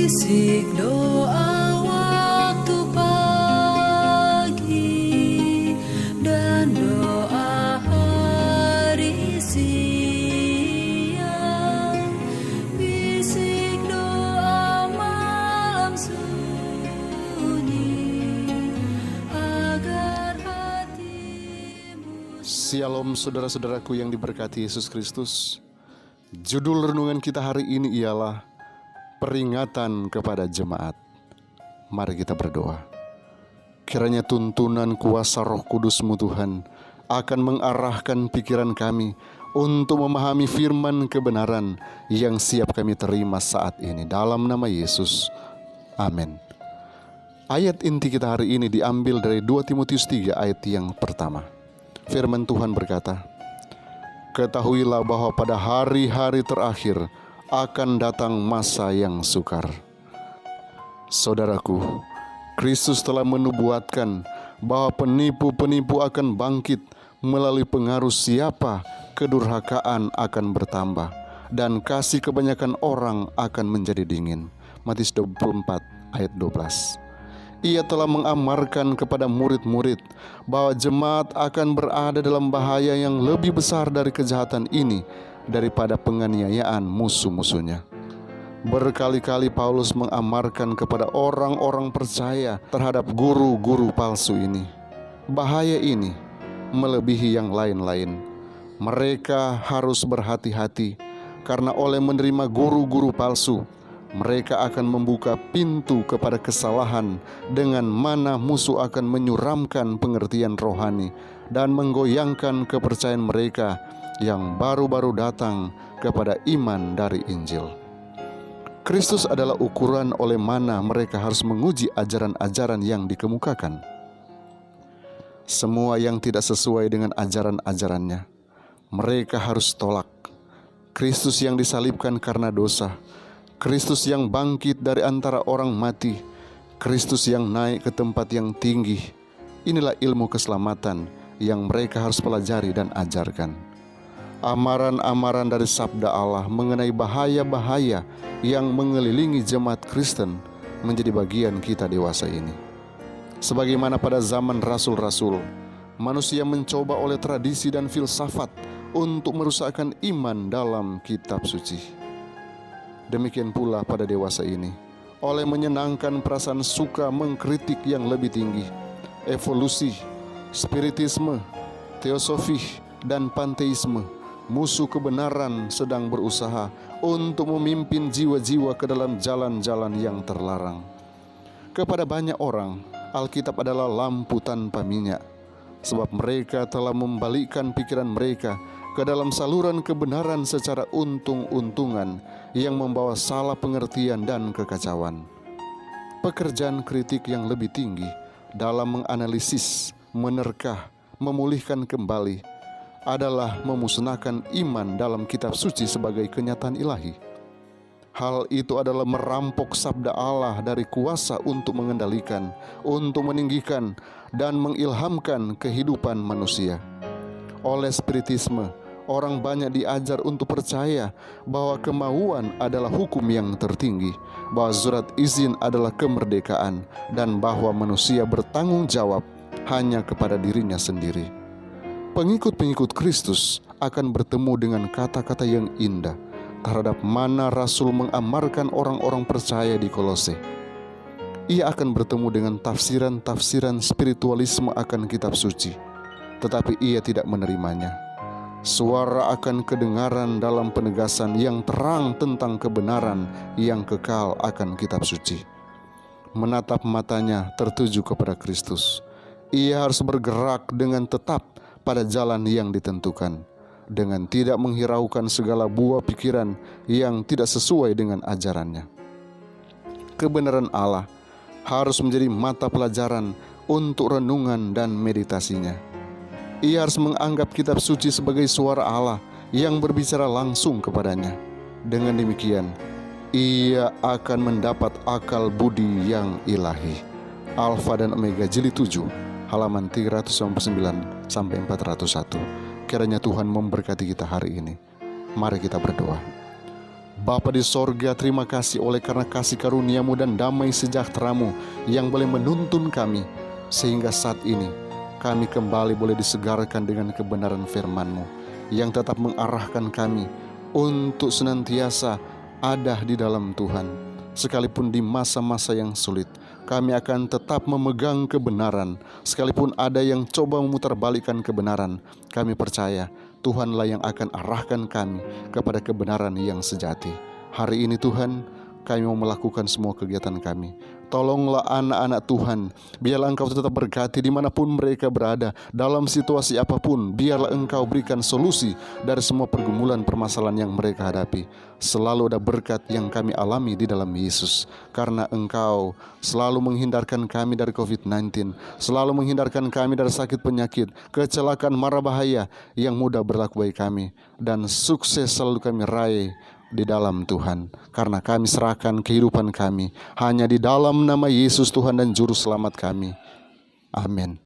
Bisik doa waktu pagi dan doa hari siang, bisik doa malam sunyi agar hatimu. Shalom saudara-saudaraku yang diberkati Yesus Kristus. Judul renungan kita hari ini ialah peringatan kepada jemaat. Mari kita berdoa. Kiranya tuntunan kuasa Roh Kudus-Mu Tuhan akan mengarahkan pikiran kami untuk memahami firman kebenaran yang siap kami terima saat ini. Dalam nama Yesus, amin. Ayat inti kita hari ini diambil dari 2 Timotius 3 ayat yang pertama. Firman Tuhan berkata, "Ketahuilah bahwa pada hari-hari terakhir akan datang masa yang sukar." Saudaraku, Kristus telah menubuatkan bahwa penipu-penipu akan bangkit melalui pengaruh siapa kedurhakaan akan bertambah dan kasih kebanyakan orang akan menjadi dingin. Matius 24 ayat 12. Ia telah mengamarkan kepada murid-murid bahwa jemaat akan berada dalam bahaya yang lebih besar dari kejahatan ini daripada penganiayaan musuh-musuhnya. Berkali-kali Paulus mengamarkan kepada orang-orang percaya terhadap guru-guru palsu ini. Bahaya ini melebihi yang lain-lain. Mereka harus berhati-hati karena oleh menerima guru-guru palsu, mereka akan membuka pintu kepada kesalahan dengan mana musuh akan menyuramkan pengertian rohani dan menggoyangkan kepercayaan mereka yang baru-baru datang kepada iman dari Injil. Kristus adalah ukuran oleh mana mereka harus menguji ajaran-ajaran yang dikemukakan. Semua yang tidak sesuai dengan ajaran-ajarannya, mereka harus tolak. Kristus yang disalibkan karena dosa, Kristus yang bangkit dari antara orang mati, Kristus yang naik ke tempat yang tinggi. Inilah ilmu keselamatan yang mereka harus pelajari dan ajarkan. Amaran-amaran dari sabda Allah mengenai bahaya-bahaya yang mengelilingi jemaat Kristen menjadi bagian kita dewasa ini. Sebagaimana pada zaman rasul-rasul, manusia mencoba oleh tradisi dan filsafat untuk merusakkan iman dalam kitab suci. Demikian pula pada dewasa ini, oleh menyenangkan perasaan suka mengkritik yang lebih tinggi, evolusi, spiritisme, teosofi, dan panteisme, musuh kebenaran sedang berusaha untuk memimpin jiwa-jiwa ke dalam jalan-jalan yang terlarang. Kepada banyak orang, Alkitab adalah lampu tanpa minyak, sebab mereka telah membalikkan pikiran mereka ke dalam saluran kebenaran secara untung-untungan yang membawa salah pengertian dan kekacauan. Pekerjaan kritik yang lebih tinggi dalam menganalisis, menerkah, memulihkan kembali adalah memusnahkan iman dalam kitab suci sebagai kenyataan ilahi. Hal itu adalah merampok sabda Allah dari kuasa untuk mengendalikan, untuk meninggikan, dan mengilhamkan kehidupan manusia. Oleh spiritisme, orang banyak diajar untuk percaya bahwa kemauan adalah hukum yang tertinggi, bahwa surat izin adalah kemerdekaan, dan bahwa manusia bertanggung jawab hanya kepada dirinya sendiri. Pengikut-pengikut Kristus akan bertemu dengan kata-kata yang indah terhadap mana Rasul mengamarkan orang-orang percaya di Kolose. Ia akan bertemu dengan tafsiran-tafsiran spiritualisme akan kitab suci, tetapi ia tidak menerimanya. Suara akan kedengaran dalam penegasan yang terang tentang kebenaran yang kekal akan kitab suci. Menatap matanya tertuju kepada Kristus. Ia harus bergerak dengan tetap pada jalan yang ditentukan, dengan tidak menghiraukan segala buah pikiran yang tidak sesuai dengan ajarannya. Kebenaran Allah harus menjadi mata pelajaran untuk renungan dan meditasinya. Ia harus menganggap kitab suci sebagai suara Allah yang berbicara langsung kepadanya. Dengan demikian, ia akan mendapat akal budi yang ilahi. Alfa dan Omega jilid 7 halaman 399 sampai 401. Kiranya Tuhan memberkati kita hari ini. Mari kita berdoa. Bapa di sorga, terima kasih oleh karena kasih karunia-Mu dan damai sejahtera-Mu yang boleh menuntun kami, sehingga saat ini kami kembali boleh disegarkan dengan kebenaran firman-Mu yang tetap mengarahkan kami untuk senantiasa ada di dalam Tuhan. Sekalipun di masa-masa yang sulit, kami akan tetap memegang kebenaran. Sekalipun ada yang coba memutarbalikkan kebenaran, kami percaya Tuhanlah yang akan arahkan kami kepada kebenaran yang sejati. Hari ini Tuhan, kami mau melakukan semua kegiatan kami. Tolonglah anak-anak Tuhan, biarlah Engkau tetap berkati dimanapun mereka berada, dalam situasi apapun, biarlah Engkau berikan solusi dari semua pergumulan permasalahan yang mereka hadapi. Selalu ada berkat yang kami alami di dalam Yesus, karena Engkau selalu menghindarkan kami dari COVID-19, selalu menghindarkan kami dari sakit penyakit, kecelakaan, mara bahaya yang mudah berlaku bagi kami, dan sukses selalu kami raih di dalam Tuhan, karena kami serahkan kehidupan kami hanya di dalam nama Yesus Tuhan dan Juru Selamat kami. Amin.